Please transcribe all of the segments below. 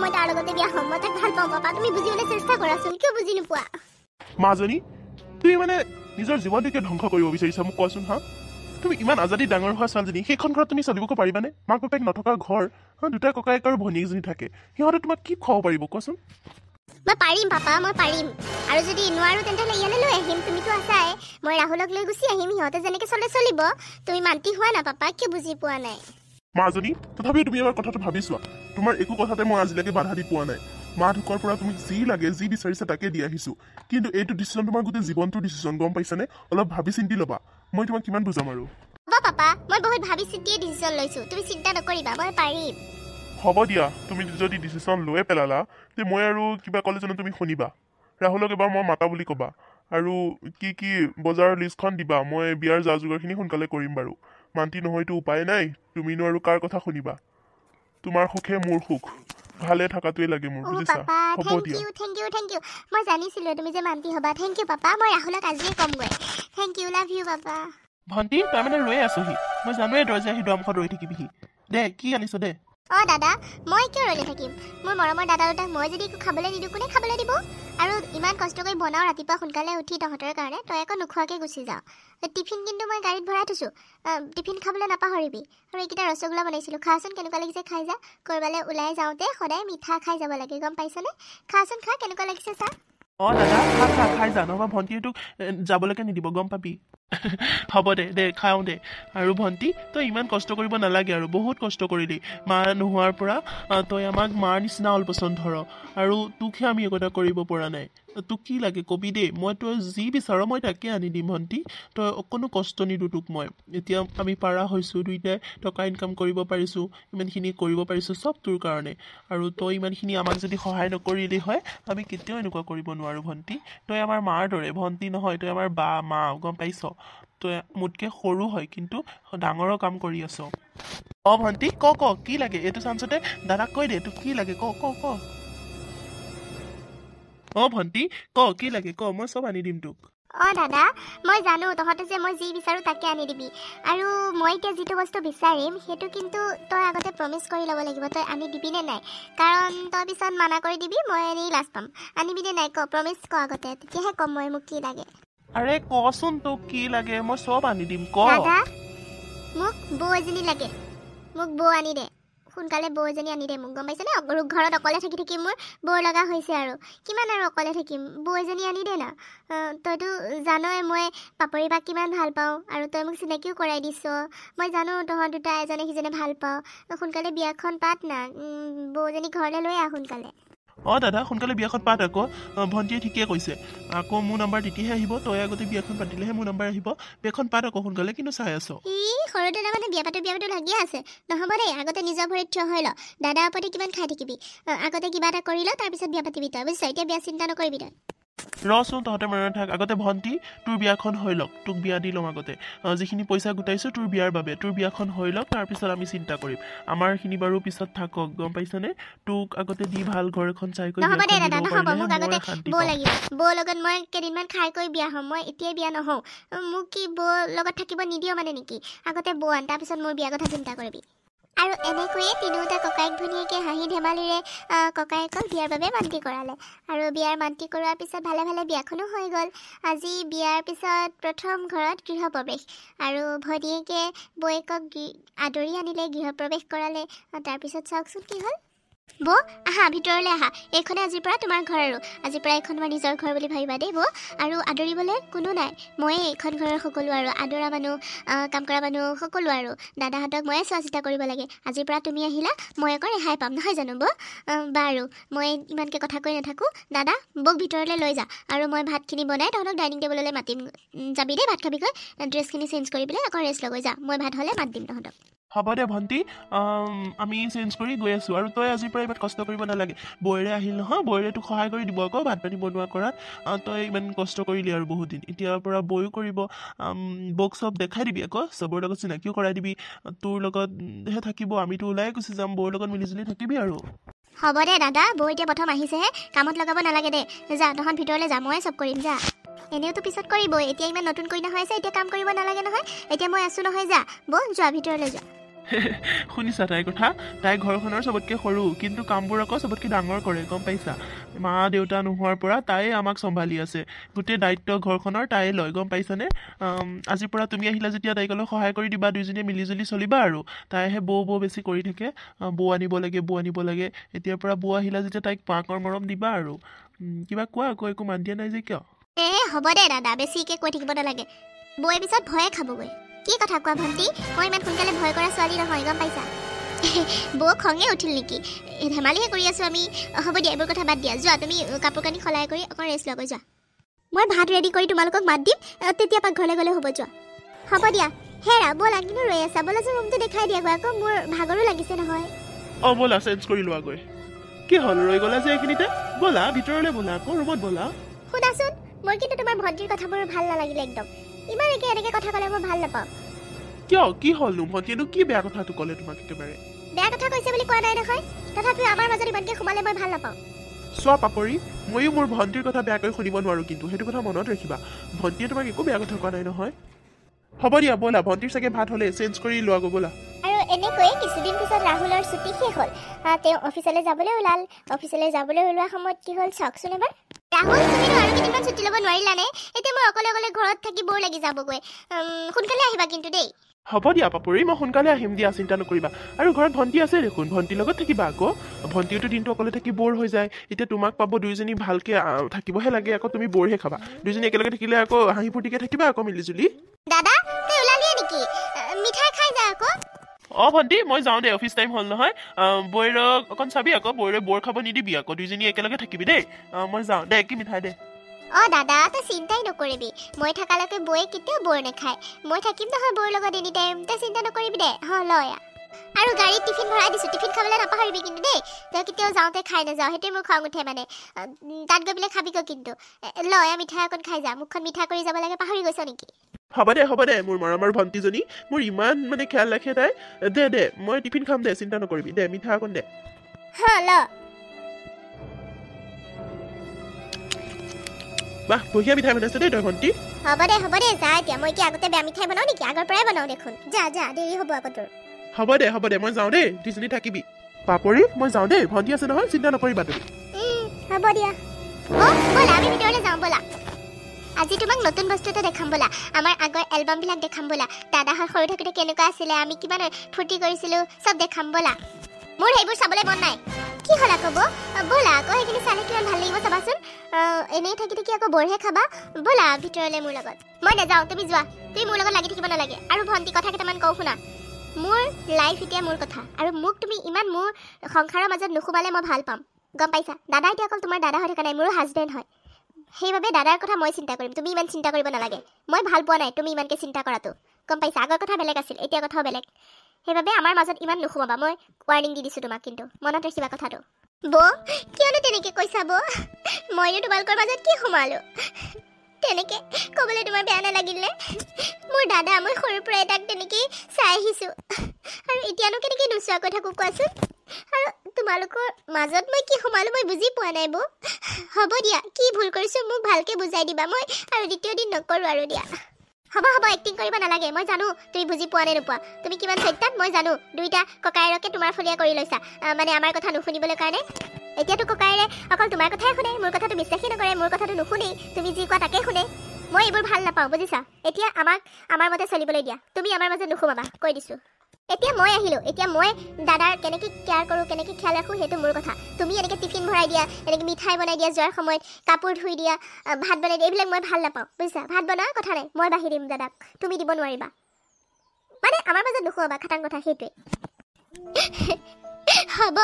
মই তাৰ লগতে বিয়া হ'ম মই তাক ভাল পাওঁ পাপা তুমি বুজিবলৈ চেষ্টা কৰাচোন কিয় বুজি নোপোৱা মাজনী তুমি মানে নিজৰ জীৱনটোকে ধ্বংস কৰিব বিচাৰিছা মোক কোৱাচোন হা তুমি ইমান আজাদি ডাঙৰ হোৱা ছোৱালীজনী সেইখন ঘৰত তুমি চলিব পাৰিবানে মাক বাপেক নথকা ঘৰ দুটা ককায়েক আৰু ভনীয়েকজনী থাকে সিহঁতে তোমাক কি খুৱাব পাৰিব কোৱাচোন মই পাৰিম পাপা মই পাৰিম আৰু যদি নোৱাৰো তেন্তে ইয়ালৈ লৈ আহিম তুমিতো আছাই মই ৰাহুলক লৈ গুচি আহিম সিহঁতে যেনেকে চলিব তুমি মান্তি হোৱা না পাপা কিয় বুজি পোৱা নাই মাজনী তথাপিও তুমি এবাৰ কথাটো ভাবি চোৱা তোমাৰ একো কথাতে মই আজিলৈকে বাধা দি পোৱা নাই মা ঢুকোৱাৰ পৰা তুমি যি লাগে যি বিচাৰিছা তাকে দি আহিছো কিন্তু এইটো ডিচিশ্যন তোমাৰ গোটেই জীৱনটোৰ ডিচিশ্যন গম পাইছানে অলপ ভাবি চিন্তি ল'বা মই তোমাক কিমান বুজাম আৰু হ'ব পাপা মই বহুত ভাবি চিন্তিয়ে ডিচিশ্যন লৈছো তুমি চিন্তা নকৰিবা মই পাৰিম হ'ব দিয়া তুমি যদি ডিচিশ্যন লৈয়ে পেলালা তে মই আৰু কিবা ক'লে জানো তুমি শুনিবা ৰাহুলক এবাৰ মই মাতা বুলি ক'বা আৰু কি কি বজাৰৰ লিষ্টখন দিবা মই বিয়াৰ যা যোগাৰখিনি সোনকালে কৰিম বাৰু মান্তি নহয়তো উপায় নাই তুমিনো আৰু কাৰ কথা শুনিবা তোমাৰ সুখে মোৰ সুখ ভালে থকাটোৱে লাগে মোৰ বুজিছা হ'ব দিয়া থেংক ইউ মই জানিছিলো তুমি যে মান্তি হ'বা থেংক ইউ পাপা মই ৰাহুলক আজিয়ে ক'মগৈ thank you love you papa ভণ্টি তই মানে ৰৈ আছোহি মই জানোৱেই তই যে আহি দুৱাৰমুখত ৰৈ থাকিবিহি দে কি আনিছ দে দাদা মই কিয় ৰৈ থাকিম মোৰ মৰমৰ দাদা দুটাক মই যদি একো খাবলৈ নিদিওঁ কোনে খাবলৈ দিব আৰু ইমান কষ্ট কৰি বনাওঁ ৰাতিপুৱা সোনকালে উঠি তহঁতৰ কাৰণে তই আকৌ নোখোৱাকৈ গুচি যাওঁ টিফিন কিন্তু মই গাড়ীত ভৰাই থৈছোঁ টিফিন খাবলৈ নাপাহৰিবি আৰু এইকেইটা ৰসগোল্লা বনাইছিলোঁ খাচোন কেনেকুৱা লাগিছে খাই যা ক'ৰবালৈ ওলাই যাওঁতে সদায় মিঠা খাই যাব লাগে গম পাইছনে খাচোন খা কেনেকুৱা লাগিছে চা দাদা খা খাই যা নহবা ভণ্টিয়েটোক যাবলৈকে নিদিব গম পাবি হ'ব দে খাওঁ দে আৰু ভণ্টি তই ইমান কষ্ট কৰিব নালাগে আৰু বহুত কষ্ট কৰিলি মা নোহোৱাৰ পৰা তই আমাক মাৰ নিচিনা অলপচন ধৰ আৰু তোকহে আমি একোটা কৰিব পৰা নাই তোক কি লাগে কবি দেই মই তই যি বিচাৰ মই তাকে আনি দিম ভণ্টি তই অকণো কষ্ট নিদিওঁ তোক মই এতিয়া আমি পাৰা হৈছোঁ দুইটাই টকা ইনকাম কৰিব পাৰিছোঁ ইমানখিনি কৰিব পাৰিছোঁ চব তোৰ কাৰণে আৰু তই ইমানখিনি আমাক যদি সহায় নকৰিলি হয় আমি কেতিয়াও এনেকুৱা কৰিব নোৱাৰোঁ ভণ্টি তই আমাৰ মাৰ দৰে ভণ্টি নহয় তই আমাৰ মা গম পাইছ তই মোতকৈ সৰু হয় কিন্তু ডাঙৰৰ কাম কৰি আছ ভণ্টি ক কি লাগে এইটো চান্সতে দাদাক কৈ দে তোক কি লাগে ক ভণ্টি কি লাগে মই চব আনি দিম তোক দাদা মই জানো তহঁতে যে মই যি বিচাৰোঁ তাকে আনি দিবি আৰু মই এতিয়া যিটো বস্তু বিচাৰিম সেইটো কিন্তু তই আগতে প্ৰমিছ কৰি ল'ব লাগিব তই আনি দিবিনে নাই কাৰণ তই পিছত মানা কৰি দিবি মই আনি লাজ পাম আনিবিনে নাই প্ৰমিছ আগতে তেতিয়াহে ক'ম মই মোক কি লাগে আৰে কচোন তোক কি লাগে মই চব আনি দিম দাদা মোক বৌ এজনী লাগে মোক বৌ আনি দে সোনকালে বৌ এজনী আনি দে মোক গম পাইছনে ঘৰত অকলে থাকি মোৰ বৌ লগা হৈছে আৰু কিমান আৰু অকলে থাকিম বৌ এজনী আনি দে না তইতো জানই মই পাপৰি বাক কিমান ভাল পাওঁ আৰু তই মোক চিনাকিও কৰাই দিছ মই জানো তহঁত দুটা এজনে সিজনে ভাল পাওঁ সোনকালে বিয়াখন পাত না বৌজনী ঘৰলৈ লৈ আহ সোনকালে দাদা সোনকালে বিয়াখন পাত আকৌ ভণ্টিয়ে ঠিকে কৈছে আকৌ মোৰ নম্বৰ তেতিয়াহে আহিব তই আগতে বিয়াখন পাতিলেহে মোৰ নম্বৰ আহিব বিয়াখন পাত আকৌ সোনকালে কিন্তু চাই আছ সৰু দাদা মানে বিয়া পাতো লাগিয়ে আছে নহ'ব দেই আগতে নিজৰ ভৰিত থিয় হৈ ল দাদাৰ ওপৰতে কিমান খাই থাকিবি আগতে কিবা এটা কৰি ল তাৰপিছত বিয়া পাতিবি তই বুজিছ এতিয়া বিয়া চিন্তা নকৰিবি তই ৰচোন তহঁতে মনত থাক আগতে ভণ্টি তোৰ বিয়াখন হৈ লওক তোক বিয়া দি ল'ম আগতে যিখিনি পইচা গোটাইছোঁ তোৰ বিয়াৰ বাবে তোৰ বিয়াখন হৈ লওক তাৰপিছত আমি চিন্তা কৰিম আমাৰখিনি বাৰু পিছত থাকক গম পাইছনে তোক আগতে দি ভাল ঘৰ এখন চাই কৰি নহ'ব দে দাদা নহ'ব মোক আগতে বৌ লাগিব বৌ লগত মই কেইদিনমান খাই কৰি বিয়া হ'ম মই এতিয়াই বিয়া নহওঁ মোক কি বৌ লগত থাকিব নিদিয় মানে নেকি আগতে বৌ আন তাৰপিছত মোৰ বিয়াৰ কথা চিন্তা কৰিবি আৰু এনেকৈয়ে তিনিওটা ককায়েক ভনীয়েকে হাঁহি ধেমালিৰে ককায়েকক বিয়াৰ বাবে মান্তি কৰালে আৰু বিয়াৰ মান্তি কৰোৱাৰ পিছত ভালে ভালে বিয়াখনো হৈ গ'ল আজি বিয়াৰ পিছত প্ৰথম ঘৰত গৃহপ্ৰৱেশ আৰু ভনীয়েকে বৌয়েকক আদৰি আনিলে গৃহপ্ৰৱেশ কৰালে তাৰপিছত চাওকচোন কি হ'ল বৌ আহা ভিতৰলৈ আহা এইখনে আজিৰ পৰা তোমাৰ ঘৰ আৰু আজিৰ পৰা এইখন তোমাৰ নিজৰ ঘৰ বুলি ভাবিবা দেই বৌ আৰু আদৰিবলৈ কোনো নাই ময়ে এইখন ঘৰৰ সকলো আৰু আদৰা মানুহ কাম কৰা মানুহ সকলো আৰু দাদাহঁতক ময়ে চোৱা চিতা কৰিব লাগে আজিৰ পৰা তুমি আহিলা মই আকৌ ৰেহাই পাম নহয় জানো বৌ বাৰু মই ইমানকৈ কথা কৈ নাথাকোঁ দাদা বৌক ভিতৰলৈ লৈ যা আৰু মই ভাতখিনি বনাই তহঁতক ডাইনিং টেবুললৈ মাতিম যাবি দেই ভাত খাবিকৈ ড্ৰেছখিনি চেঞ্জ কৰি পেলাই আকৌ ৰেষ্ট লৈ যা মই ভাত হ'লে মাত দিম তহঁতক হ'ব দে ভণ্টি আমি চেঞ্জ কৰি গৈ আছোঁ আৰু তই আজিৰ পৰা ইমান কষ্ট কৰিব নালাগে বৌৰে আহিল নহয় বৌৰে তোক সহায় কৰি দিব আকৌ ভাত পানী বনোৱা কৰাত তই ইমান কষ্ট কৰিলি আৰু বহুত দিন এতিয়াৰ পৰা বৌও কৰিব বৌক চব দেখাই দিবি আকৌ চবৰ লগত চিনাকিও কৰাই দিবি তোৰ লগতহে থাকিব আমিতো ওলাই গুচি যাম বৌৰ লগত মিলিজুলি থাকিবি আৰু হ'ব দে দাদা বৌ এতিয়া প্ৰথম আহিছেহে কামত লগাব নালাগে দে যা তহঁত ভিতৰলৈ যা ময়ে চব কৰিম যা এনেওতো পিছত কৰিবই এতিয়া ইমান নতুন কইনা হৈ আছে এতিয়া কাম কৰিব নালাগে নহয় এতিয়া মই আছোঁ নহয় যা বৌ যোৱা ভিতৰলৈ যোৱা শুনিছা তাইৰ কথা তাই ঘৰখনৰ চবতকৈ সৰু কিন্তু কামবোৰ আকৌ চবতকৈ ডাঙৰ কৰে গম পাইছা মা দেউতা নোহোৱাৰ পৰা তাই আমাক চম্ভালি আছে গোটেই দায়িত্ব ঘৰখনৰ তাই লয় গম পাইছানে আজিৰ পৰা তুমি আহিলা যেতিয়া তাইক অলপ সহায় কৰি দিবা দুইজনীয়ে মিলিজুলি চলিবা আৰু তাইহে বৌ বেছি কৰি থাকে বৌ আনিব লাগে এতিয়াৰ পৰা বৌ আহিলা যেতিয়া তাইক মাকৰ মৰম দিবা আৰু কিবা কোৱা আকৌ একো মান দিয়া নাই যে কিয় হ'ব দে দাদা বেছিকৈ কৈ থাকিব নালাগে বৌয়ে পিছত ভয়ে খাবগৈ কি কথা কোৱা ভণ্টি মই ইমান সোনকালে ভয় কৰা ছোৱালী নহয় গম পাইছা বৌ খঙে উঠিল নেকি ধেমালিহে কৰি আছোঁ আমি হ'ব দিয়া এইবোৰ কথা বাদ দিয়া যোৱা তুমি কাপোৰ কানি সলাই কৰি অকণ ৰেষ্ট লোৱাগৈ যোৱা মই ভাত ৰেডি কৰি তোমালোকক মাত দিম তেতিয়া পাকঘৰলৈ গ'লে হ'ব যোৱা হ'ব দিয়া হেৰা ব'লা কিন্তু ৰৈ আছা ব'লাচোন ৰুমটো দেখাই দিয়াগৈ আকৌ মোৰ ভাগৰো লাগিছে নহয় ব'লা চেঞ্জ কৰি লোৱাগৈ কি হ'ল ৰৈ গ'লা যে এইখিনিতে ব'লা ভিতৰলৈ ব'লা আকৌ ৰুমত ব'লা শুনাচোন মই কিন্তু তোমাৰ ভণ্টিৰ কথাবোৰ ভাল নালাগিলে একদম ইমান এনেকৈ কথা ক'লে মই ভাল নাপাওঁ কিয় কি হ'লনো ভণ্টিয়েনো কি বেয়া কথাটো ক'লে তোমাক একেবাৰে বেয়া কথা কৈছে বুলি কোৱা নাই নহয় তথাপিও আমাৰ মাজত ইমানকৈ সোমালে মই ভাল নাপাওঁ চোৱা পাপৰি ময়ো মোৰ ভণ্টিৰ কথা বেয়াকৈ শুনিব নোৱাৰোঁ কিন্তু সেইটো কথা মনত ৰাখিবা ভণ্টিয়ে তোমাক একো বেয়া কথা কোৱা নাই নহয় হ'ব দিয়া ব'লা ভণ্টিৰ চাগে ভাত হ'লে চেঞ্জ কৰি লোৱাগৈ ব'লা আৰু এনেকৈ কিছুদিন পিছত ৰাহুলৰ ছুটি শেষ হ'ল তেওঁ অফিচলৈ যাবলৈ ওলোৱা সময়ত কি হ'ল চাওকচোন এবাৰ ৰাহুল তুমিতো আৰু কেইদিনমান ছুটি ল'ব নোৱাৰিলানে এতিয়া মই অকলে ঘৰত থাকি বৰ লাগি যাবগৈ সোনকালে আহিবা কিন্তু দেই হ'ব দিয়া পাপৰি মই সোনকালে আহিম দিয়া চিন্তা নকৰিবা আৰু ঘৰত ভণ্টি আছে দেখোন ভণ্টিৰ লগত থাকিবা আকৌ ভণ্টিওতো দিনটো অকলে থাকি বৰ হৈ যায় এতিয়া তোমাক পাব দুইজনী ভালকৈ থাকিবহে লাগে আকৌ তুমি বৰহে খাবা দুইজনী একেলগে থাকিলে আকৌ হাঁহি ফূৰ্তিকৈ থাকিবা আকৌ মিলিজুলি দাদা তই ওলালিয়ে নেকি মিঠাই খাই যা আকৌ ভণ্টি মই যাওঁ দে অফিচ টাইম হ'ল নহয় বৈৰক অকণ চাবি আকৌ বৈৰে বৰ খাব নিদিবি আকৌ দুইজনী একেলগে থাকিবি দেই মই যাওঁ দে কি মিঠাই দে দাদা তই চিন্তাই নকৰিবি মই থকালৈকে বৌয়ে কেতিয়াও বৰ নাখায় মই থাকিম নহয় বৌৰ লগত এনি টাইম তই চিন্তা নকৰিবি দে লয়া আৰু গাড়ীত টিফিন ভৰাই দিছোঁ টিফিন খাবলৈ নাপাহৰিবি কিন্তু দেই তই কেতিয়াও যাওঁতে খাই নাযাওঁ সেইটোৱে মোৰ খং উঠে মানে তাত গৈ পেলাই খাবিগৈ কিন্তু লয়া মিঠাই অকণ খাই যা মুখখন মিঠা কৰি যাব লাগে পাহৰি গৈছ নেকি হ'ব দে মোৰ মৰমৰ ভণ্টিজনী মোৰ ইমান মানে খেয়াল ৰাখে তাই দে মই টিফিন খাম দে চিন্তা নকৰিবি দে মিঠা অকণ দে ল বাহ বঢ়িয়া মিঠাই বনাইছে দেই তই ভণ্টি হ'ব দে যা এতিয়া মই কি আগতে বেয়া মিঠাই বনাওঁ নেকি আগৰ পৰাই বনাওঁ দেখোন যা দেৰি হ'ব আকৌ তোৰ হ'ব দে মই যাওঁ দেই দুইজনী থাকিবি পাপৰি মই যাওঁ দেই ভণ্টি আছে নহয় চিন্তা নকৰিবা তুমি হ'ব দিয়া ব'লা আমি ভিতৰলৈ যাওঁ ব'লা আজি তোমাক নতুন বস্তু এটা দেখাম ব'লা আমাৰ আগৰ এলবামবিলাক দেখাম ব'লা দাদাহঁত সৰু থাকোঁতে কেনেকুৱা আছিলে আমি কিমান ফূৰ্তি কৰিছিলোঁ চব দেখাম ব'লা মোৰ সেইবোৰ চাবলৈ মন নাই কি হ'ল আকৌ ব'লা আকৌ সেইখিনি চালে কিমান ভাল লাগিব চাবাচোন এনেই থাকি আকৌ বৰহে খাবা ব'লা ভিতৰলৈ মোৰ লগত মই নাযাওঁ তুমি যোৱা তুমি মোৰ লগত লাগি থাকিব নালাগে আৰু ভণ্টি কথা কেইটামান কওঁ শুনা মোৰ লাইফ এতিয়া মোৰ কথা আৰু মোক তুমি ইমান মোৰ সংসাৰৰ মাজত নুসুমালে মই ভাল পাম গম পাইছা দাদা এতিয়া অকল তোমাৰ দাদা হৈ থকা নাই মোৰো হাজবেণ্ড হয় সেইবাবে দাদাৰ কথা মই চিন্তা কৰিম তুমি ইমান চিন্তা কৰিব নালাগে মই ভাল পোৱা নাই তুমি ইমানকৈ চিন্তা কৰাটো গম পাইছা আগৰ কথা বেলেগ আছিল এতিয়া কথাও বেলেগ সেইবাবে আমাৰ মাজত ইমান নুসুমাবা মই ৱাৰ্ণিং দি দিছোঁ তোমাক কিন্তু মনত ৰাখিবা কথাটো কিয়নো তেনেকৈ কৈছা মইনো তোমালোকৰ মাজত কি সোমালোঁ তেনেকৈ ক'বলৈ তোমাৰ বেয়া নালাগিলে মোৰ দাদা মই সৰুৰ পৰাই তাক তেনেকৈয়ে চাই আহিছোঁ আৰু এতিয়ানো কেনেকৈ নোচোৱাকৈ থাকোঁ কোৱাচোন আৰু তোমালোকৰ মাজত মই কি সোমালোঁ মই বুজি পোৱা নাই হ'ব দিয়া কি ভুল কৰিছোঁ মোক ভালকৈ বুজাই দিবা মই আৰু দ্বিতীয় দিন নকৰোঁ আৰু দিয়া হ'ব এক্টিং কৰিব নালাগে মই জানো তুমি বুজি পোৱা নে নোপোৱা তুমি কিমান চৈতান মই জানো দুইটা ককায়েৰকে তোমাৰ ফলীয়া কৰি লৈছা মানে আমাৰ কথা নুশুনিবলৈ কাৰণে এতিয়াতো ককায়েৰে অকল তোমাৰ কথাই শুনে মোৰ কথাটো বিশ্বাসেই নকৰে মোৰ কথাটো নুশুনেই তুমি যি কোৱা তাকে শুনে মই এইবোৰ ভাল নাপাওঁ বুজিছা এতিয়া আমাক আমাৰ মতে চলিবলৈ দিয়া তুমি আমাৰ মাজত নুসুমাবা কৈ দিছোঁ এতিয়া মই আহিলোঁ এতিয়া মই দাদাৰ কেনেকৈ কেয়াৰ কৰোঁ কেনেকৈ খেয়াল ৰাখোঁ সেইটো মোৰ কথা তুমি এনেকৈ টিফিন ভৰাই দিয়া এনেকৈ মিঠাই বনাই দিয়া যোৱাৰ সময়ত কাপোৰ ধুই দিয়া ভাত বনাই দিয়া এইবিলাক মই ভাল নাপাওঁ বুজিছা ভাত বনোৱাৰ কথা নাই মই বাঢ়ি দিম দাদাক তুমি দিব নোৱাৰিবা মানে আমাৰ মাজত নুসুমাবা খাটাং কথা সেইটোৱে হ'ব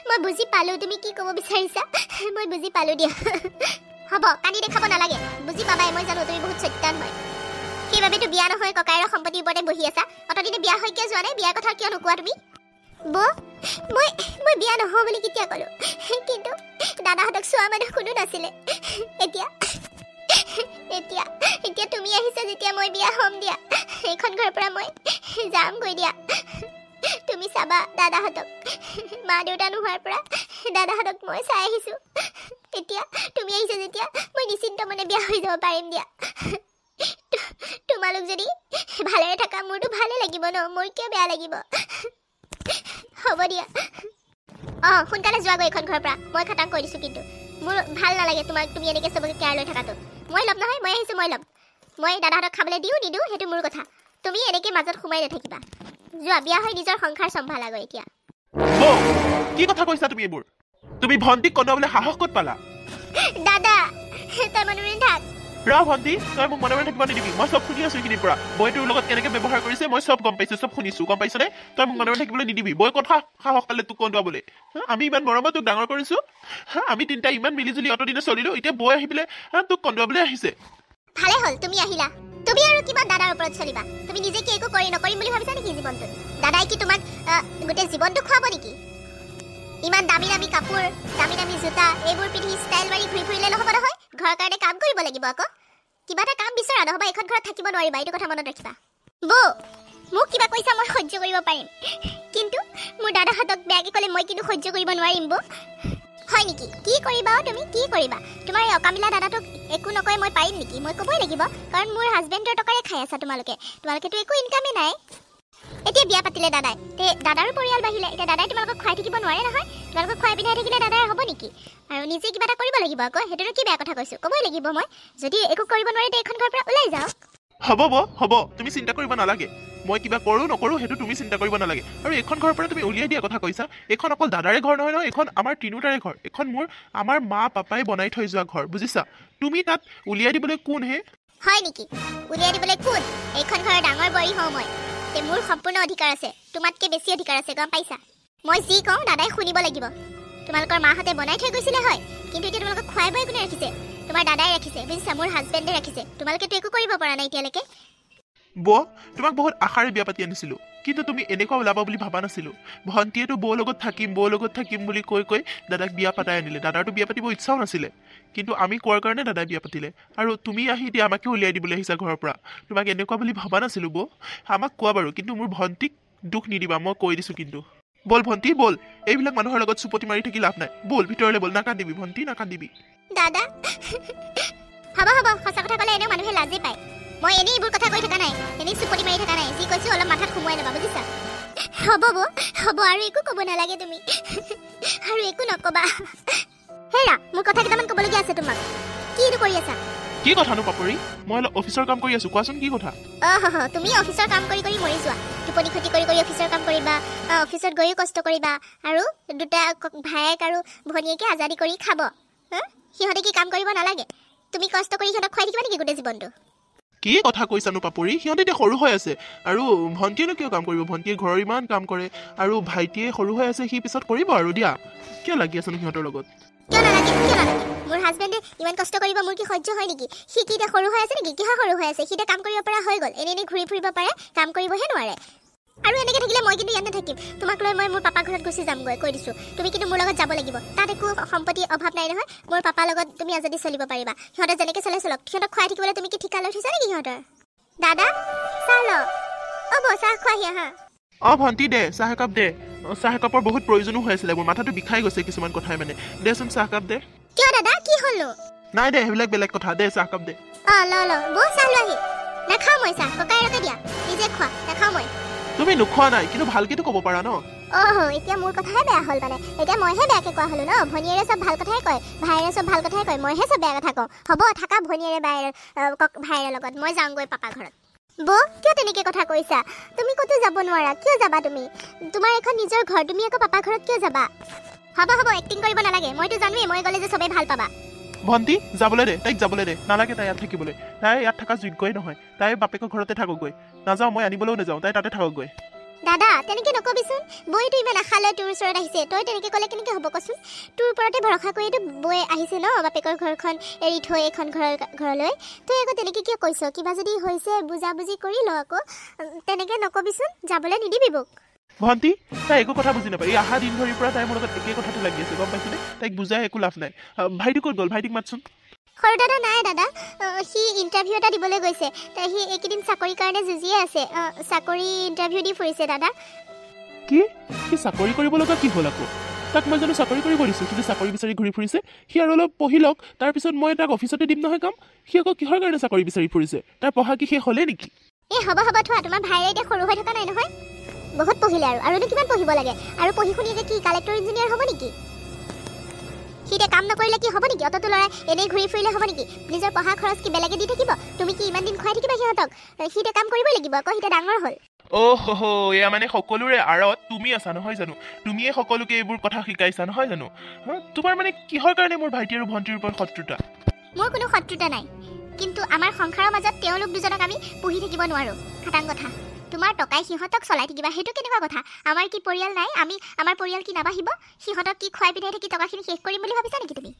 মই বুজি পালোঁ তুমি কি ক'ব বিচাৰিছা মই বুজি পালোঁ দিয়া হ'ব কান্দি দেখাব নালাগে বুজি পাবাই মই জানো তুমি বহুত চৈতান হয় সেইবাবেতো বিয়া নহয় ককায়েৰৰ সম্পত্তিৰ ওপৰতে বহি আছা অতদিনে বিয়া হৈ কিয় যোৱা নাই বিয়াৰ কথা কিয় নোকোৱা তুমি মই বিয়া নহওঁ বুলি কেতিয়া ক'লোঁ কিন্তু দাদাহঁতক চোৱা মানুহ কোনো নাছিলে এতিয়া তুমি আহিছা যেতিয়া মই বিয়া হ'ম দিয়া এইখন ঘৰৰ পৰা মই যামগৈ দিয়া তুমি চাবা দাদাহঁতক মা দেউতা নোহোৱাৰ পৰা দাদাহঁতক মই চাই আহিছোঁ এতিয়া তুমি আহিছা যেতিয়া মই নিশ্চিন্ত মনে বিয়া হৈ যাব পাৰিম দিয়া তোমালোক যদি ভালেৰে থাকা মোৰতো ভালে লাগিব ন মোৰ কিয় বেয়া লাগিব হ'ব দিয়া সোনকালে যোৱাগৈ এইখন ঘৰৰ পৰা মই খাটাং কৰি দিছোঁ কিন্তু মোৰ ভাল নালাগে তুমি এনেকৈ চবকে কেয়াৰ লৈ থকাটো মই ল'ম নহয় মই আহিছোঁ মই ল'ম মই দাদাহঁতক খাবলৈ দিওঁ নিদিওঁ সেইটো মোৰ কথা তুমি এনেকৈ মাজত সোমাই নাথাকিবা যোৱা বিয়া হৈ নিজৰ সংসাৰ চম্ভালাগৈ এতিয়া কি কথা কৈছা তুমি এইবোৰ তুমি ভণ্টিক কন্দুৱাবলৈ সাহস ক'ত পালা দাদা তই মনে মনে থাক ৰ ভণ্টি তই মোক মনে মনে থাকিব নিদিবি মই চব শুনি আছো এইখিনিৰ পৰা বৈ তোৰ লগত কেনেকৈ ব্যৱহাৰ কৰিছে মই চব গম পাইছোঁ চব শুনিছোঁ গম পাইছনে তই মোক মনে মনে থাকিবলৈ নিদিবি বৈ কথা সাহস পালে তোক কন্দুৱাবলৈ আমি ইমান মৰমত তোক ডাঙৰ কৰিছোঁ আমি তিনিটা ইমান মিলিজুলি অতদিনে চলিলোঁ এতিয়া বৈ আহি পেলাই তোক কন্দুৱাবলৈ আহিছে ভালে হ'ল তুমি আহিলা তুমি আৰু কিমান দাদাৰ ওপৰত চলিবা তুমি নিজে কি একো নকৰিম বুলি ভাবিছা নেকি জীৱনটোত দাদাই কি তোমাক গোটেই জীৱনটো খুৱাব নেকি ইমান দামী দামী কাপোৰ দামী দামী জোতা এইবোৰ পিন্ধি ষ্টাইল মাৰি ঘূৰি ফুৰিলে নহ'ব নহয় ঘৰৰ কাৰণে কাম কৰিব লাগিব আকৌ কিবা এটা কাম বিচৰা নহ'বা এইখন ঘৰত থাকিব নোৱাৰিবা এইটো কথা মনত ৰাখিবা বৌ মোক কিবা কৈছা মই সহ্য কৰিব পাৰিম কিন্তু মোৰ দাদাহঁতক বেয়াকৈ ক'লে মই কিন্তু সহ্য কৰিব নোৱাৰিম বৌ হয় নেকি কি কৰিবা তুমি কি কৰিবা তোমাৰ এই অকামিলা দাদাটোক একো নকয় মই পাৰিম নেকি মই ক'বই লাগিব কাৰণ মোৰ হাজবেণ্ডৰ টকাৰে খাই আছা তোমালোকেতো একো ইনকামেই নাই এতিয়া বিয়া পাতিলে দাদাই দাদাৰো পৰিয়াল বাঢ়িলে এতিয়া দাদাই তোমালোকক খুৱাই থাকিব নোৱাৰে নহয় তোমালোকক খুৱাই পিন্ধাই থাকিলে দাদাৰ হ'ব নেকি আৰু নিজে কিবা এটা কৰিব লাগিব আকৌ সেইটোনো কি বেয়া কথা কৈছোঁ ক'বই লাগিব মই যদি একো কৰিব নোৱাৰে এইখন ঘৰৰ পৰা ওলাই যাওক হ'ব তুমি চিন্তা কৰিব নালাগে মই কিবা কৰোঁ নকৰোঁ সেইটো তুমি চিন্তা কৰিব নালাগে আৰু এইখন ঘৰৰ পৰা তুমি উলিয়াই দিয়া কথা কৈছা এইখন অকল দাদাৰে ঘৰ নহয় এইখন আমাৰ তিনিওটাৰে ঘৰ এইখন আমাৰ মা পাপাই বনাই থৈ যোৱা ঘৰ বুজিছা তুমি তাত উলিয়াই দিবলৈ কোন হে হয় নেকি উলিয়াই দিবলৈ কোন এইখন ঘৰৰ ডাঙৰ বোৱাৰী হওঁ মই মোৰ সম্পূৰ্ণ অধিকাৰ আছে তোমাতকৈ বেছি অধিকাৰ আছে গম পাইছা মই যি কওঁ দাদাই শুনিব লাগিব তোমালোকৰ মাহঁতে বনাই থৈ গৈছিলে হয় কিন্তু এতিয়া তোমালোকক খুৱাই বোৱাই কোনে ৰাখিছে তোমাৰ দাদাই ৰাখিছে বুজিছা মোৰ হাজবেণ্ডে ৰাখিছে তোমালোকেতো একো কৰিব পৰা নাই এতিয়ালৈকে বৌ তোমাক বহুত আশাৰে বিয়া পাতি আনিছিলোঁ কিন্তু তুমি এনেকুৱা ওলাবা বুলি ভাবা নাছিলোঁ ভণ্টিয়েতো বৌ লগত থাকিম বুলি কৈ দাদাক বিয়া পাতাই আনিলে দাদাৰতো বিয়া পাতিব ইচ্ছাও নাছিলে কিন্তু আমি কোৱাৰ কাৰণে দাদাই বিয়া পাতিলে আৰু তুমি আহি এতিয়া আমাকে উলিয়াই দিবলৈ আহিছা ঘৰৰ পৰা তোমাক এনেকুৱা বুলি ভাবা নাছিলোঁ বৌ আমাক কোৱা বাৰু কিন্তু মোৰ ভণ্টিক দুখ নিদিবা মই কৈ দিছোঁ কিন্তু বল ভণ্টি বল এইবিলাক মানুহৰ লগত চুপতি মাৰি থাকি লাভ নাই বল ভিতৰলৈ বল নাকান্দিবি ভণ্টি নাকান্দিবি দাদা হ'ব সঁচা কথা ক'লে এনেও মানুহে লাজেই পায় মই এনেই এইবোৰ কথা কৈ থকা নাই এনেই চুপতি মাৰি থকা নাই যি কৈছোঁ অলপ মাথাত সোমোৱাই ল'বা বুজিছা হ'ব আৰু একো ক'ব নালাগে তুমি আৰু একো নক'বা হেৰা মোৰ কথা কেইটামান ক'বলগীয়া আছে তোমাক কিনো কৰি আছা কি কথানো পাপৰি মই অলপ অফিচৰ কাম কৰি আছোঁ কোৱাচোন কি কথা তুমি অফিচৰ কাম কৰি মৰি যোৱা টোপনি ক্ষতি কৰি অফিচৰ কাম কৰিবা অফিচত গৈও কষ্ট কৰিবা আৰু দুটা ভায়েক আৰু ভনীয়েকে আজাদি কৰি খাব সিহঁতে কি কাম কৰিব নালাগে তুমি কষ্ট কৰি সিহঁতক খুৱাই থাকিবা নেকি গোটেই জীৱনটো কি কথা কৈছানো পাপৰি সিহঁতে এতিয়া সৰু হৈ আছে আৰু ভণ্টিয়েনো কিয় কাম কৰিব ভণ্টিয়ে ঘৰৰ ইমান কাম কৰে আৰু ভাইটিয়ে সৰু হৈ আছে সি পিছত কৰিব আৰু দিয়া কিয় লাগি আছেনো সিহঁতৰ লগত কিয় নালাগে মোৰ হাজবেণ্ডে ইমান কষ্ট কৰিব মোৰ কি সহ্য হয় নেকি সি কি এতিয়া সৰু হৈ আছে নেকি কিহৰ সৰু হৈ আছে সি এতিয়া কাম কৰিব পৰা হৈ গ'ল এনেই ঘূৰি ফুৰিব পাৰে কাম কৰিবহে নোৱাৰে আৰু এনেকৈ থাকিলে মই কিন্তু ইয়াত নাথাকিম তোমাক লৈ মই মোৰ পাপাৰ ঘৰত গুচি যামগৈ কৈ দিছোঁ তুমি কিন্তু মোৰ লগত যাব লাগিব তাত একো সম্পত্তি অভাৱ নাই নহয় মোৰ পাপাৰ লগত তুমি আজাদি চলিব পাৰিবা সিহঁতে যেনেকৈ চলে চলক সিহঁতক খুৱাই থাকিবলৈ তুমি কি ঠিকা লৈ থৈছা নেকি সিহঁতৰ দাদা চাহ ল চাহ খুৱাহি আহা ভণ্টি দে চাহ একাপ দে চাহ একাপৰ বহুত প্ৰয়োজনো হৈ আছিলে মোৰ মাথাটো বিষাই গৈছে কিছুমান কথাই মানে দেচোন চাহ একাপ দে কিয় দাদা কি হ'লনো নাই দে সেইবিলাক বেলেগ কথা দে চাহ একাপ দে ল বৌ চাহ লৈ আহি নাখাওঁ মই চাহ ককাই ৰকে দিয়া নিজে খোৱা নাখাওঁ মই তুমি নোখোৱা নাই কিন্তু ভালকেতো ক'ব পাৰা ন এতিয়া মোৰ কথাহে বেয়া হ'ল মানে এতিয়া মইহে বেয়াকৈ কোৱা হ'লো ন ভনীয়েৰে চব ভাল কথাই কয় ভাইৰে চব ভাল কথাই কয় মইহে চব বেয়া কথা কওঁ হ'ব থাকা ভনীয়েৰে ভাইৰে লগত মই যাওঁগৈ পাপা ঘৰত বৌ কিয় তেনেকৈ কথা কৈছা তুমি ক'তো যাব নোৱাৰা কিয় যাবা তুমি তোমাৰ এখন নিজৰ ঘৰ তুমি আকৌ পাপা ঘৰত কিয় যাবা হ'ব এক্টিং কৰিব নালাগে মইতো জানোৱেই মই গ'লে যে চবেই ভাল পাবা ভণ্টি যাবলৈ দে তাইক যাবলৈ দে নালাগে তাই ইয়াত থাকিবলৈ তাই ইয়াত থকা যোগ্যই নহয় তাই বাপেকৰ ঘৰতে থাকগৈ নাযাওঁ মই আনিবলৈও নাযাওঁ তাই তাতে থাকগৈ দাদা তেনেকৈ নকবিচোন বৈতো ইমান আশা লৈ তোৰ ওচৰত আহিছে তই তেনেকৈ ক'লে কেনেকৈ হ'ব কচোন তোৰ ওপৰতে ভৰসা কৰিতো বৈ আহিছে ন বাপেকৰ ঘৰখন এৰি থৈ এখন ঘৰলৈ তই আকৌ তেনেকৈ কিয় কৈছ কিবা যদি হৈছে বুজাবুজি কৰি ল আকৌ তেনেকৈ নকবিচোন যাবলৈ নিদিবি বৌক ভণ্টি তাই একো কথা বুজি নাপায় এই আহা দিন ধৰিৰ পৰা তাই মোৰ লগত একেই কথাটো লাগি আছে গম পাইছনে তাইক বুজাই একো লাভ নাই ভাইটি ক'ত গ'ল ভাইটিক মাতচোন সৰু দাদা নাই দাদা সি ইণ্টাৰভিউ এটা দিবলৈ গৈছে সি এইকেইদিন চাকৰিৰ কাৰণে যুঁজিয়ে আছে চাকৰি ইণ্টাৰভিউ দি ফুৰিছে দাদা কি সি চাকৰি কৰিব লগা কি হ'ল আকৌ তাক মই জানো চাকৰি কৰিব দিছোঁ সি যে চাকৰি বিচাৰি ঘূৰি ফুৰিছে সি আৰু অলপ পঢ়ি লওক তাৰপিছত মই তাক অফিচতে দিম নহয় কাম সি আকৌ কিহৰ কাৰণে চাকৰি বিচাৰি ফুৰিছে তাৰ পঢ়া কি শেষ হ'লে নেকি হ'ব থোৱা তোমাৰ ভাইৰে এতিয়া সৰু হৈ থকা নাই নহয় বহুত পঢ়িলে আৰুনো কিমান পঢ়িব লাগে আৰু পঢ়ি শুনি কি কালেক্টৰ ইঞ্জিনিয়াৰ হ'ব নেকি সি এতিয়া কাম নকৰিলে কি হ'ব নেকি অতটো ল'ৰাই এনেই ঘূৰি ফুৰিলে হ'ব নেকি নিজৰ পঢ়া খৰচ কি বেলেগে দি থাকিব তুমি কি ইমান দিন খুৱাই থাকিবা সিহঁতক সি এতিয়া কাম কৰিবই লাগিব আকৌ সি ডাঙৰ হ'ল অ'হ এয়া মানে সকলোৰে আঁৰত তুমি আছা নহয় জানো তুমিয়ে সকলোকে এইবোৰ কথা শিকাইছা নহয় জানো তোমাৰ মানে কিহৰ কাৰণে মোৰ ভাইটি আৰু ভণ্টিৰ ওপৰত শত্ৰুতা মোৰ কোনো শত্ৰুতা নাই কিন্তু আমাৰ সংসাৰৰ মাজত তেওঁলোক দুজনক আমি পুহি থাকিব নোৱাৰো খাটাং কথা তোমাৰ টকাই সিহঁতক চলাই থাকিবা সেইটো কেনেকুৱা কথা আমাৰ কি পৰিয়াল নাই আমি আমাৰ পৰিয়াল কি নাবাঢ়িব সিহঁতক কি খুৱাই পিন্ধাই থাকি টকাখিনি শেষ কৰিম বুলি ভাবিছা নেকি তুমি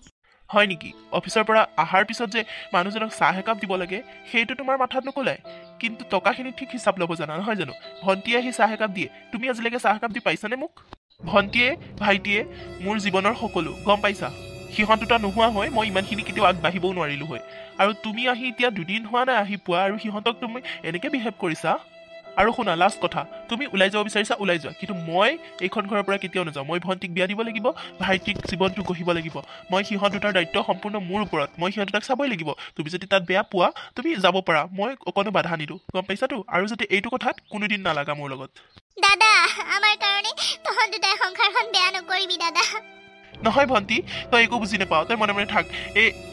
হয় নেকি অফিচৰ পৰা অহাৰ পিছত যে মানুহজনক চাহ একাপ দিব লাগে সেইটো তোমাৰ মাথাত নকলাই কিন্তু টকাখিনি ঠিক হিচাপ ল'ব জানা নহয় জানো ভণ্টিয়ে আহি চাহ একাপ দিয়ে তুমি আজিলৈকে চাহ একাপ দি পাইছানে মোক ভণ্টিয়ে ভাইটিয়ে মোৰ জীৱনৰ সকলো গম পাইছা সিহঁত দুটা নোহোৱা হয় মই ইমানখিনি কেতিয়াও আগবাঢ়িবও নোৱাৰিলোঁ হয় আৰু তুমি আহি এতিয়া দুদিন হোৱা নাই আহি পোৱা আৰু সিহঁতক তুমি এনেকৈ বিহেভ কৰিছা আৰু শুনা লাষ্ট কথা তুমি ওলাই যাব বিচাৰিছা ওলাই যোৱা কিন্তু মই এইখন ঘৰৰ পৰা কেতিয়াও নাযাওঁ মই ভণ্টিক বিয়া দিব লাগিব ভাইটিক জীৱনটো গঢ়িব লাগিব মই সিহঁত দুটাৰ দায়িত্ব সম্পূৰ্ণ মোৰ ওপৰত মই সিহঁত দুটাক চাবই লাগিব তুমি যদি তাত বেয়া পোৱা তুমি যাব পাৰা মই অকণো বাধা নিদিওঁ গম পাইছাতো আৰু যাতে এইটো কথাত কোনোদিন নালাগা মোৰ লগত দাদা আমাৰ কাৰণে তহঁত দুটাই সংসাৰখন বেয়া নকৰিবি দাদা নহয় ভণ্টি তই একো বুজি নাপাওঁ তই মনে মনে থাক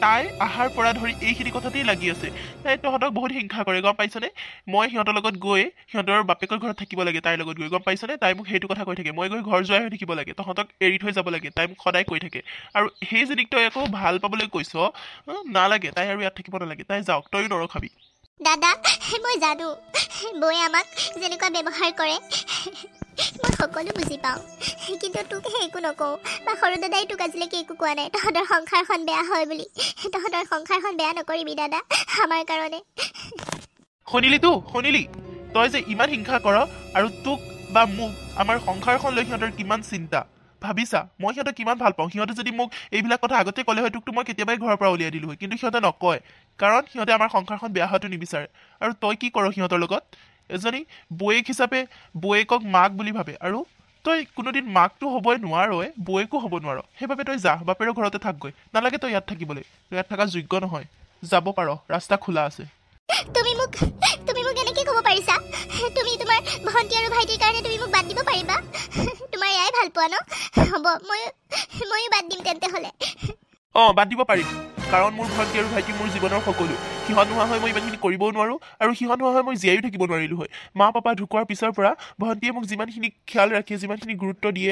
তাই আহাৰ পৰা ধৰি এইখিনি কথাতেই লাগি আছে তাই তহঁতক বহুত হিংসা কৰে গম পাইছনে মই সিহঁতৰ লগত গৈ সিহঁতৰ বাপেকৰ ঘৰত থাকিব লাগে তাইৰ লগত গৈ গম পাইছনে তাই মোক সেইটো কথা কৈ থাকে মই গৈ ঘৰ যোৱাই হৈ থাকিব লাগে তহঁতক এৰি থৈ যাব লাগে তাই মোক সদায় কৈ থাকে আৰু সেই জনীক তই একো ভাল পাবলৈ কৈছ নালাগে তাই আৰু ইয়াত থাকিব নালাগে তাই যাওক তইও নৰখাবি দাদা মই জানো বৌয়ে আমাক যেনেকুৱা ব্যৱহাৰ কৰে মই সকলো বুজি পাওঁ কিন্তু তোকহে একো নকওঁ বা সৰু দাদাই তোক আজিলৈকে একো কোৱা নাই তহঁতৰ সংসাৰখন বেয়া হয় বুলি তহঁতৰ সংসাৰখন বেয়া নকৰিবি দাদা আমাৰ কাৰণে শুনিলি তই যে ইমান হিংসা কৰ আৰু তোক বা মোক আমাৰ সংসাৰখন লৈ সিহঁতৰ কিমান চিন্তা ভাবিছা মই সিহঁতক কিমান ভাল পাওঁ সিহঁতে যদি মোক এইবিলাক কথা আগতে ক'লে হয় তোকতো মই কেতিয়াবাই ঘৰৰ পৰা উলিয়াই দিলোঁ হয় কিন্তু সিহঁতে নকয় কাৰণ সিহঁতে আমাৰ সংসাৰখন বেয়া হোৱাটো নিবিচাৰে আৰু তই কি কৰ সিহঁতৰ লগত এজনী বৌয়েক হিচাপে বৌয়েকক মাক বুলি ভাবে আৰু তই কোনোদিন মাকটো হ'বই নোৱাৰই বৌয়েকো হ'ব নোৱাৰ সেইবাবে তই যা বাপেৰৰ ঘৰতে থাকগৈ নালাগে তই ইয়াত থাকিবলৈ তই ইয়াত থকা যোগ্য নহয় যাব পাৰ ৰাস্তা খোলা আছে তুমি মোক এনেকৈ ক'ব পাৰিছা তুমি তোমাৰ ভণ্টি আৰু ভাইটিৰ কাৰণে তুমি মোক বাদ দিব পাৰিবা তোমাৰ এয়াই ভাল পোৱা ন হ'ব ময়ো বাদ দিম তেন্তে হ'লে বাদ দিব পাৰিম কাৰণ মোৰ ভণ্টি আৰু ভাইটি মোৰ জীৱনৰ সকলো সিহঁত নোহোৱা হয় মই ইমানখিনি কৰিবও নোৱাৰোঁ আৰু সিহঁত নোহোৱা হয় মই জীয়াইও থাকিব নোৱাৰিলোঁ হয় মা পাপা ঢুকোৱাৰ পিছৰ পৰা ভণ্টিয়ে মোক যিমানখিনি খিয়াল ৰাখে যিমানখিনি গুৰুত্ব দিয়ে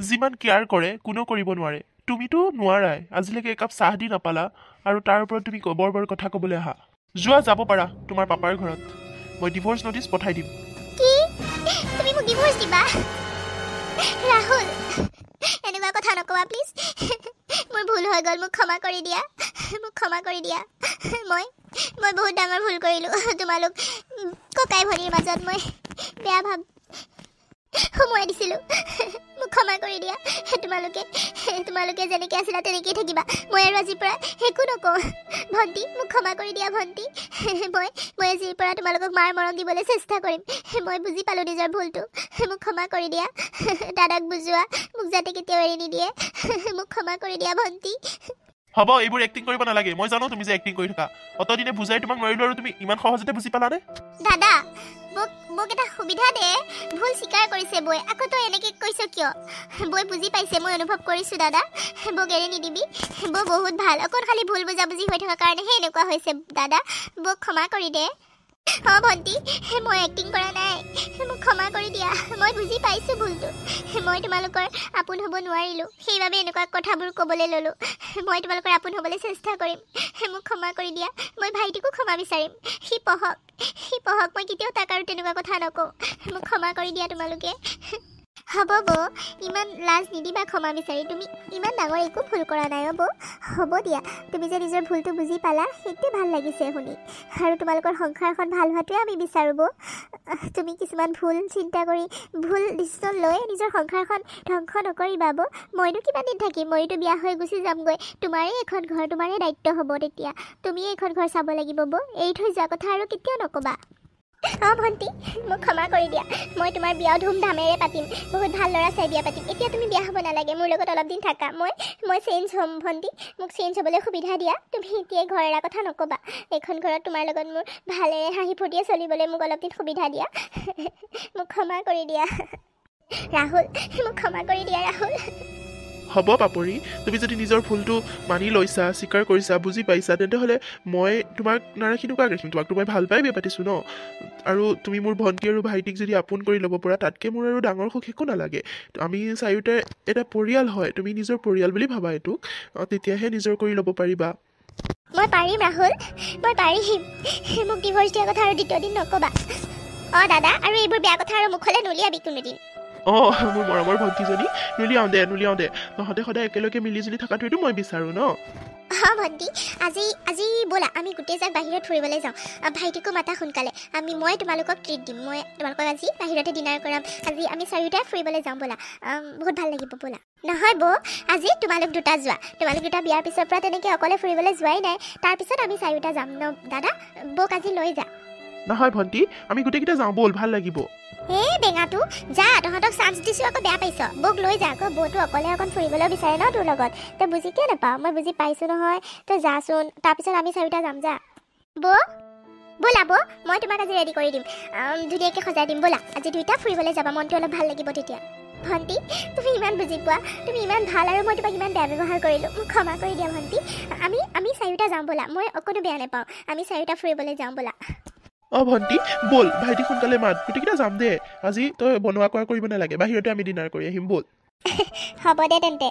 যিমান কেয়াৰ কৰে কোনেও কৰিব নোৱাৰে তুমিতো নোৱাৰাই আজিলৈকে একাপ চাহ দি নাপালা আৰু তাৰ ওপৰত তুমি বৰ কথা ক'বলৈ আহা যোৱা যাব পাৰা তোমাৰ পাপাৰ ঘৰত মই ডিভ'ৰ্চ ন'টিচ পঠাই দিম কি তুমি মোক ডিভ'ৰ্চ দিবা ৰাহুল এনেকুৱা কথা নকবা প্লিজ মোৰ ভুল হৈ গ'ল মোক ক্ষমা কৰি দিয়া মই বহুত ডাঙৰ ভুল কৰিলোঁ তোমালোক ককাই ভনীৰ মাজত মই বেয়া ভাৱ সোমোৱাই দিছিলোঁ মোক ক্ষমা কৰি দিয়া তোমালোকে যেনেকৈ আছিলা তেনেকৈয়ে থাকিবা মই আৰু আজিৰ পৰা একো নকওঁ ভণ্টি মোক ক্ষমা কৰি দিয়া ভণ্টি মই আজিৰ পৰা তোমালোকক মাৰ মৰম দিবলৈ চেষ্টা কৰিম মই বুজি পালোঁ নিজৰ ভুলটো মোক ক্ষমা কৰি দিয়া দাদাক বুজোৱা মোক যাতে কেতিয়াও এৰি নিদিয়ে মোক ক্ষমা কৰি দিয়া ভণ্টি হ'ব এইবোৰ এক্টিং কৰিব নালাগে মই জানো তুমি যে এক্টিং কৰি থাকা অতদিনে বুজাই তোমাক নোৱাৰিলোঁ আৰু তুমি ইমান সহজতে বুজি পালানে দাদা মোক এটা সুবিধা দে ভুল স্বীকাৰ কৰিছে বৈ আকৌ তই এনেকৈ কৈছ কিয় বৈ বুজি পাইছে মই অনুভৱ কৰিছোঁ দাদা বৌক এৰি নিদিবি বৌ বহুত ভাল অকণ খালি ভুল বুজাবুজি হৈ থকাৰ কাৰণেহে এনেকুৱা হৈছে দাদা বৌক ক্ষমা কৰি দে ভণ্টি মই এক্টিং কৰা নাই মোক ক্ষমা কৰি দিয়া মই বুজি পাইছোঁ ভুলটো মই তোমালোকৰ আপোন হ'ব নোৱাৰিলোঁ সেইবাবে এনেকুৱা কথাবোৰ ক'বলৈ ল'লোঁ মই তোমালোকৰ আপোন হ'বলৈ চেষ্টা কৰিম মোক ক্ষমা কৰি দিয়া মই ভাইটিকো ক্ষমা বিচাৰিম সি পঢ়ক মই কেতিয়াও তাক আৰু তেনেকুৱা কথা নকওঁ মোক ক্ষমা কৰি দিয়া তোমালোকে হ'ব বৌ ইমান লাজ নিদিবা ক্ষমা বিচাৰি তুমি ইমান ডাঙৰ একো ভুল কৰা নাই বৌ হ'ব দিয়া তুমি যে নিজৰ ভুলটো বুজি পালা সেইটোৱে ভাল লাগিছে শুনি আৰু তোমালোকৰ সংসাৰখন ভাল হোৱাটোৱে আমি বিচাৰোঁ বৌ তুমি কিছুমান ভুল চিন্তা কৰি ভুল ডিচিশ্যন লৈ নিজৰ সংসাৰখন ধ্বংস নকৰিবা বৌ মইনো কিমান দিন থাকিম মইতো বিয়া হৈ গুচি যামগৈ তোমাৰে এখন ঘৰ তোমাৰে দায়িত্ব হ'ব তেতিয়া তুমিয়ে এখন ঘৰ চাব লাগিব বৌ এৰি থৈ যোৱা কথা আৰু কেতিয়াও নক'বা ভণ্টি মোক ক্ষমা কৰি দিয়া মই তোমাৰ বিয়াও ধুমধামেৰে পাতিম বহুত ভাল ল'ৰা চাই বিয়া পাতিম এতিয়া তুমি বিয়া হ'ব নালাগে মোৰ লগত অলপ দিন থাকা মই চেঞ্জ হ'ম ভণ্টি মোক চেঞ্জ হ'বলৈ সুবিধা দিয়া তুমি এতিয়াই ঘৰ এৰা কথা নক'বা এইখন ঘৰত তোমাৰ লগত মোৰ ভালেৰে হাঁহি ফূৰ্তিয়ে চলিবলৈ মোক অলপ দিন সুবিধা দিয়া মোক ক্ষমা কৰি দিয়া ৰাহুল মোক ক্ষমা কৰি দিয়া ৰাহুল হ'ব পাপৰি তুমি যদি নিজৰ ভুলটো মানি লৈছা স্বীকাৰ কৰিছা বুজি পাইছা তেন্তেহ'লে মই তোমাক নাৰাখিনো কাক ৰাখিম তোমাকতো মই ভাল পাই বিয়া পাতিছোঁ ন আৰু তুমি মোৰ ভণ্টি আৰু ভাইটিক যদি আপোন কৰি ল'ব পৰা তাতকৈ মোৰ আৰু ডাঙৰ সুখ একো নালাগে আমি চাৰিওটাই এটা পৰিয়াল হয় তুমি নিজৰ পৰিয়াল বুলি ভাবা এইটোক তেতিয়াহে নিজৰ কৰি ল'ব পাৰিবা মই পাৰিম ৰাহুল মই পাৰিম মোক ডিভৰ্চ দিয়া কথা আৰু দ্বিতীয় দিন নক'বা দাদা আৰু এইবোৰ বেয়া কথা আৰু মুখলৈ নুলিয়াবি কোনোদিন মোৰ মৰমৰ ভণ্টিজনী নুলিয়াওঁ দে তহঁতে সদায় একেলগে মিলিজুলি থকাটোৱেতো মই বিচাৰোঁ ন ভণ্টি আজি ব'লা আমি গোটেইজাক বাহিৰত ফুৰিবলৈ যাওঁ ভাইটিকো মাতা সোনকালে মই তোমালোকক ট্ৰিট দিম মই তোমালোকক আজি বাহিৰতে ডিনাৰ কৰাম আজি আমি চাৰিওটাই ফুৰিবলৈ যাওঁ ব'লা বহুত ভাল লাগিব ব'লা নহয় বৌ আজি তোমালোক দুটা যোৱা তোমালোক দুটা বিয়াৰ পিছৰ পৰা তেনেকৈ অকলে ফুৰিবলৈ যোৱাই নাই তাৰপিছত আমি চাৰিওটা যাম ন দাদা বৌক আজি লৈ যা নহয় ভণ্টি আমি গোটেইকেইটা যাওঁ ব'ল ভাল লাগিব বেঙাটো যা তহঁতক চান্স দিছোঁ আকৌ বেয়া পাইছ বৌক লৈ যা আকৌ বৌটো অকলে অকণ ফুৰিবলৈ বিচাৰে ন তোৰ লগত তই বুজি কিয় নাপাওঁ মই বুজি পাইছোঁ নহয় তই যাচোন তাৰপিছত আমি চাৰিওটা যাম যা ব'লা বৌ মই তোমাক আজি ৰেডি কৰি দিম ধুনীয়াকৈ সজাই দিম ব'লা আজি দুইটা ফুৰিবলৈ যাবা মনটো অলপ ভাল লাগিব তেতিয়া ভণ্টি তুমি ইমান বুজি পোৱা তুমি ইমান ভাল আৰু মই তোমাক ইমান বেয়া ব্যৱহাৰ কৰিলোঁ মোক ক্ষমা কৰি দিয়া ভণ্টি আমি চাৰিওটা যাওঁ ব'লা মই অকণো বেয়া নাপাওঁ আমি চাৰিওটা ফুৰিবলৈ যাওঁ ব'লা ভণ্টি ব'ল ভাইটি সোনকালে মাত গোটেইকেইটা যাম দে আজি তই বনোৱা কৰা কৰিব নালাগে বাহিৰতে আমি ডিনাৰ কৰি আহিম ব'ল হ'ব দে তেন্তে